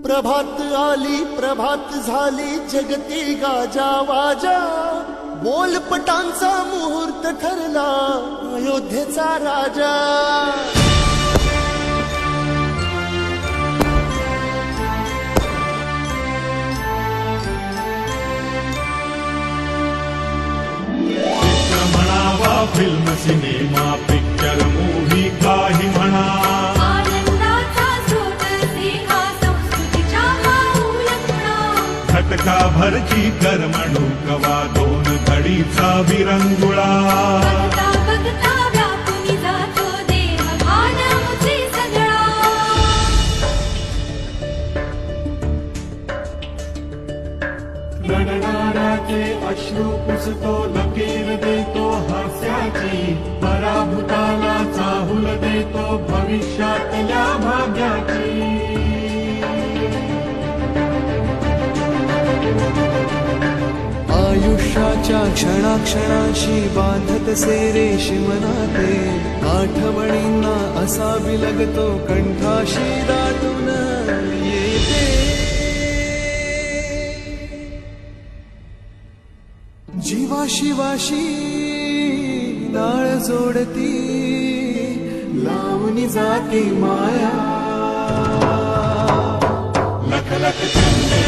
प्रभात आली प्रभात झाली जगती गाजा वाजा, बोलपटांचा मुहूर्त ठरला अयोध्येचा राजा। म्हणावा फिल्म सिनेमा पिक्चर मूव्ही काही म्हणा, आनंदाचा स्रोत स्नेहा संस्कृतीच्या माऊल खुणा, खटका भरची करमणूक वा दोन घडीचा विरंगुळा, बघता बघता व्यापून जातो देह भान मुझे सगळा। रडणाऱ्याचे अश्रू पुसतो लकीर देतो हास्याची, पराभूताला चाहूल देतो भविष्यातल्या भाग्याची। आयुष्याच्या क्षणाक्षणाशी बांधत से रेशीम नाते, आठवणींना असा बिलगतो कंठाशी दाटून येते। जीवाशिवाशी नाळ जोडती लावणी जाती माया, लख लख चंदे